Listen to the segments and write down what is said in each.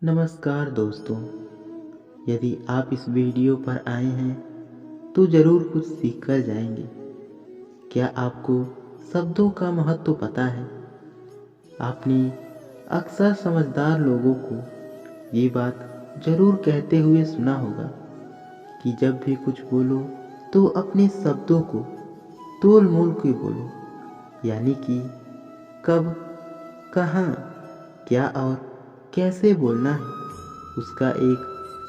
नमस्कार दोस्तों। यदि आप इस वीडियो पर आए हैं तो ज़रूर कुछ सीख कर जाएंगे। क्या आपको शब्दों का महत्व पता है? आपने अक्सर समझदार लोगों को ये बात ज़रूर कहते हुए सुना होगा कि जब भी कुछ बोलो तो अपने शब्दों को तोल मोल के बोलो, यानी कि कब, कहाँ, क्या और कैसे बोलना है उसका एक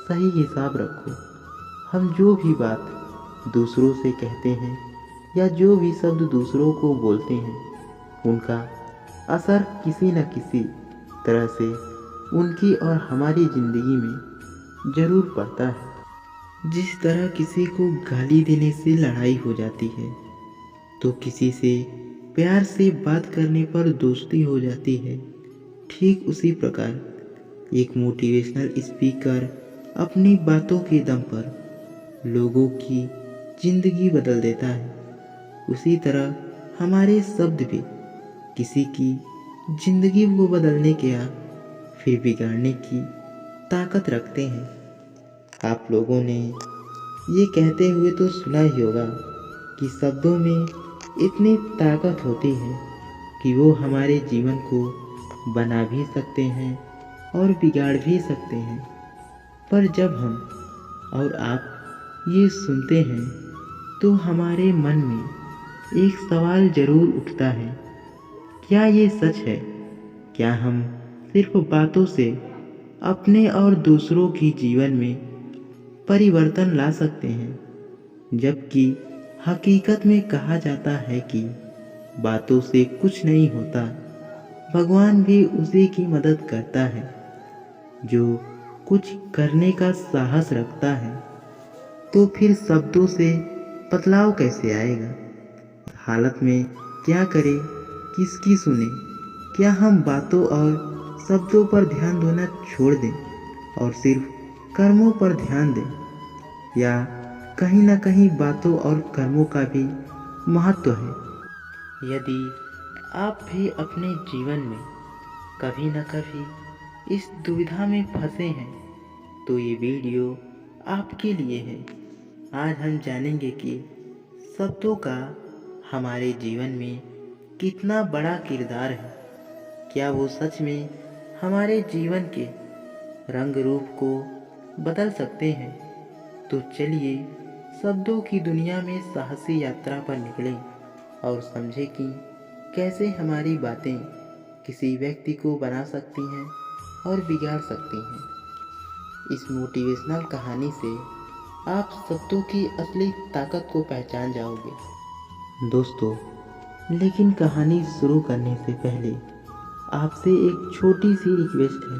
सही हिसाब रखो। हम जो भी बात दूसरों से कहते हैं या जो भी शब्द दूसरों को बोलते हैं उनका असर किसी न किसी तरह से उनकी और हमारी ज़िंदगी में ज़रूर पड़ता है। जिस तरह किसी को गाली देने से लड़ाई हो जाती है तो किसी से प्यार से बात करने पर दोस्ती हो जाती है, ठीक उसी प्रकार एक मोटिवेशनल स्पीकर अपनी बातों के दम पर लोगों की ज़िंदगी बदल देता है। उसी तरह हमारे शब्द भी किसी की ज़िंदगी को बदलने के या फिर बिगाड़ने की ताकत रखते हैं। आप लोगों ने ये कहते हुए तो सुना ही होगा कि शब्दों में इतनी ताकत होती है कि वो हमारे जीवन को बना भी सकते हैं और बिगाड़ भी सकते हैं। पर जब हम और आप ये सुनते हैं तो हमारे मन में एक सवाल ज़रूर उठता है, क्या ये सच है? क्या हम सिर्फ बातों से अपने और दूसरों के जीवन में परिवर्तन ला सकते हैं? जबकि हकीकत में कहा जाता है कि बातों से कुछ नहीं होता, भगवान भी उसी की मदद करता है जो कुछ करने का साहस रखता है। तो फिर शब्दों से बदलाव कैसे आएगा? हालत में क्या करें, किसकी सुने? क्या हम बातों और शब्दों पर ध्यान देना छोड़ दें और सिर्फ कर्मों पर ध्यान दें? या कहीं ना कहीं बातों और कर्मों का भी महत्व है? यदि आप भी अपने जीवन में कभी न कभी इस दुविधा में फंसे हैं तो ये वीडियो आपके लिए है। आज हम जानेंगे कि शब्दों का हमारे जीवन में कितना बड़ा किरदार है। क्या वो सच में हमारे जीवन के रंग रूप को बदल सकते हैं? तो चलिए शब्दों की दुनिया में साहसी यात्रा पर निकलें और समझें कि कैसे हमारी बातें किसी व्यक्ति को बना सकती हैं और बिगाड़ सकती हैं। इस मोटिवेशनल कहानी से आप शब्दों की असली ताकत को पहचान जाओगे। दोस्तों, लेकिन कहानी शुरू करने से पहले आपसे एक छोटी सी रिक्वेस्ट है,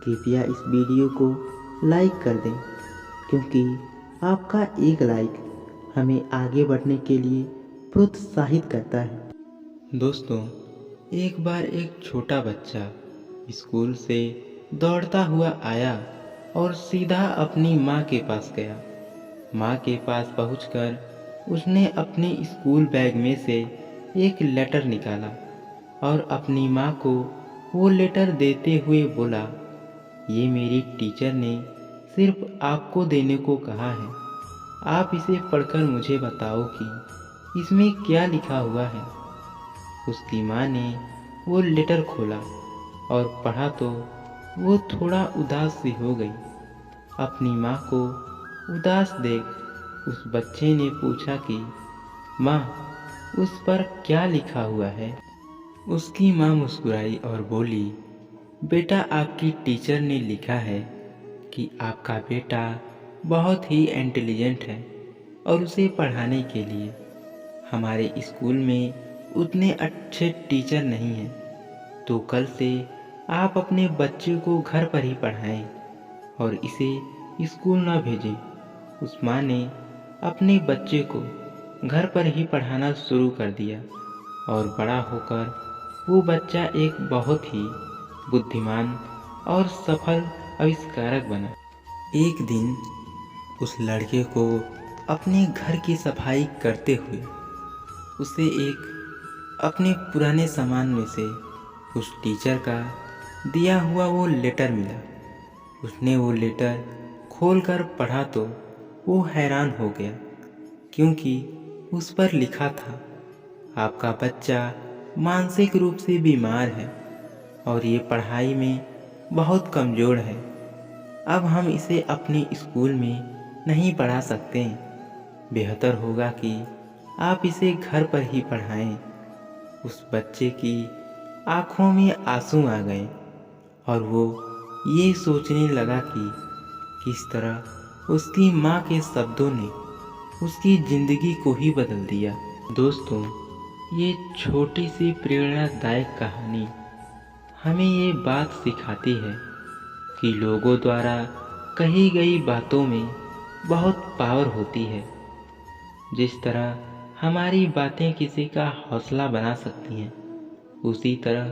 कृपया इस वीडियो को लाइक कर दें, क्योंकि आपका एक लाइक हमें आगे बढ़ने के लिए प्रोत्साहित करता है। दोस्तों, एक बार एक छोटा बच्चा स्कूल से दौड़ता हुआ आया और सीधा अपनी माँ के पास गया। माँ के पास पहुंचकर उसने अपने स्कूल बैग में से एक लेटर निकाला और अपनी माँ को वो लेटर देते हुए बोला, ये मेरी टीचर ने सिर्फ आपको देने को कहा है। आप इसे पढ़कर मुझे बताओ कि इसमें क्या लिखा हुआ है। उसकी माँ ने वो लेटर खोला और पढ़ा तो वो थोड़ा उदास सी हो गई। अपनी माँ को उदास देख उस बच्चे ने पूछा कि माँ, उस पर क्या लिखा हुआ है? उसकी माँ मुस्कुराई और बोली, बेटा, आपकी टीचर ने लिखा है कि आपका बेटा बहुत ही इंटेलिजेंट है और उसे पढ़ाने के लिए हमारे स्कूल में उतने अच्छे टीचर नहीं हैं, तो कल से आप अपने बच्चे को घर पर ही पढ़ाएं और इसे स्कूल ना भेजें। उस माँ ने अपने बच्चे को घर पर ही पढ़ाना शुरू कर दिया और बड़ा होकर वो बच्चा एक बहुत ही बुद्धिमान और सफल आविष्कारक बना। एक दिन उस लड़के को अपने घर की सफाई करते हुए उसे एक अपने पुराने सामान में से उस टीचर का दिया हुआ वो लेटर मिला। उसने वो लेटर खोलकर पढ़ा तो वो हैरान हो गया, क्योंकि उस पर लिखा था, आपका बच्चा मानसिक रूप से बीमार है और ये पढ़ाई में बहुत कमज़ोर है। अब हम इसे अपने स्कूल में नहीं पढ़ा सकते। बेहतर होगा कि आप इसे घर पर ही पढ़ाएं। उस बच्चे की आंखों में आंसू आ गए और वो ये सोचने लगा कि किस तरह उसकी माँ के शब्दों ने उसकी ज़िंदगी को ही बदल दिया। दोस्तों, ये छोटी सी प्रेरणादायक कहानी हमें ये बात सिखाती है कि लोगों द्वारा कही गई बातों में बहुत पावर होती है। जिस तरह हमारी बातें किसी का हौसला बना सकती हैं, उसी तरह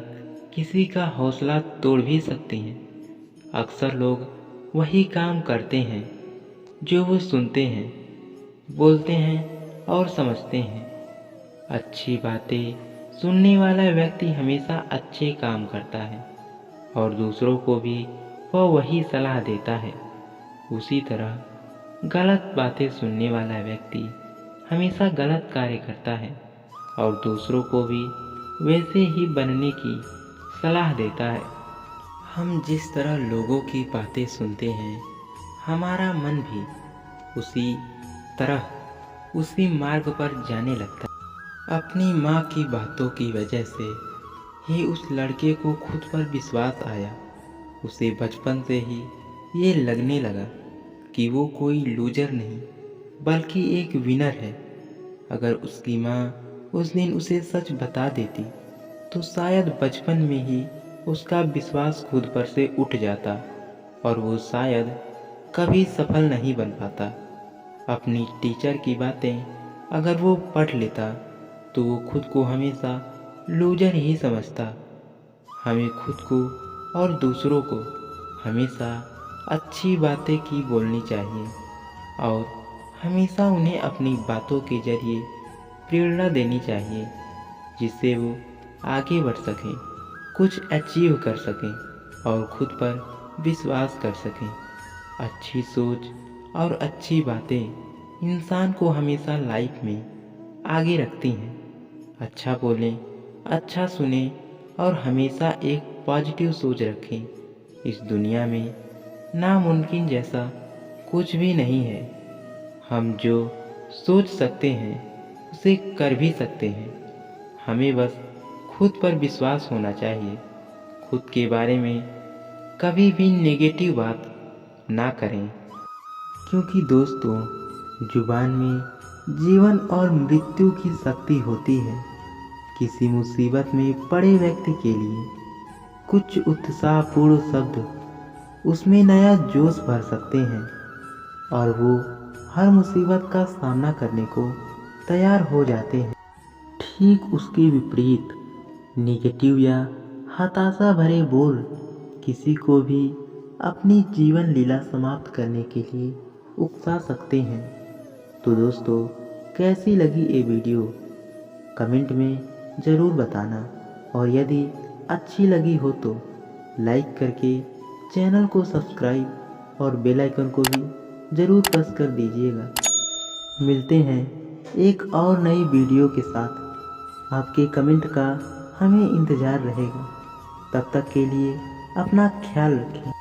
किसी का हौसला तोड़ भी सकती हैं। अक्सर लोग वही काम करते हैं जो वो सुनते हैं, बोलते हैं और समझते हैं। अच्छी बातें सुनने वाला व्यक्ति हमेशा अच्छे काम करता है और दूसरों को भी वह वही सलाह देता है। उसी तरह गलत बातें सुनने वाला व्यक्ति हमेशा गलत कार्य करता है और दूसरों को भी वैसे ही बनने की सलाह देता है। हम जिस तरह लोगों की बातें सुनते हैं, हमारा मन भी उसी तरह उसी मार्ग पर जाने लगता है। अपनी माँ की बातों की वजह से ही उस लड़के को खुद पर विश्वास आया। उसे बचपन से ही ये लगने लगा कि वो कोई लूजर नहीं बल्कि एक विनर है। अगर उसकी माँ उस दिन उसे सच बता देती तो शायद बचपन में ही उसका विश्वास खुद पर से उठ जाता और वो शायद कभी सफल नहीं बन पाता। अपनी टीचर की बातें अगर वो पढ़ लेता तो वो खुद को हमेशा लूजर ही समझता। हमें खुद को और दूसरों को हमेशा अच्छी बातें की बोलनी चाहिए और हमेशा उन्हें अपनी बातों के जरिए प्रेरणा देनी चाहिए, जिससे वो आगे बढ़ सकें, कुछ अचीव कर सकें और खुद पर विश्वास कर सकें। अच्छी सोच और अच्छी बातें इंसान को हमेशा लाइफ में आगे रखती हैं। अच्छा बोलें, अच्छा सुने और हमेशा एक पॉजिटिव सोच रखें। इस दुनिया में नामुमकिन जैसा कुछ भी नहीं है। हम जो सोच सकते हैं उसे कर भी सकते हैं। हमें बस खुद पर विश्वास होना चाहिए। खुद के बारे में कभी भी नेगेटिव बात ना करें, क्योंकि दोस्तों, जुबान में जीवन और मृत्यु की शक्ति होती है। किसी मुसीबत में पड़े व्यक्ति के लिए कुछ उत्साहपूर्ण शब्द उसमें नया जोश भर सकते हैं और वो हर मुसीबत का सामना करने को तैयार हो जाते हैं। ठीक उसके विपरीत नेगेटिव या हताशा भरे बोल किसी को भी अपनी जीवन लीला समाप्त करने के लिए उकसा सकते हैं। तो दोस्तों, कैसी लगी ये वीडियो कमेंट में ज़रूर बताना और यदि अच्छी लगी हो तो लाइक करके चैनल को सब्सक्राइब और बेल आइकन को भी ज़रूर प्रेस कर दीजिएगा। मिलते हैं एक और नई वीडियो के साथ। आपके कमेंट का हमें इंतज़ार रहेगा। तब तक के लिए अपना ख्याल रखें।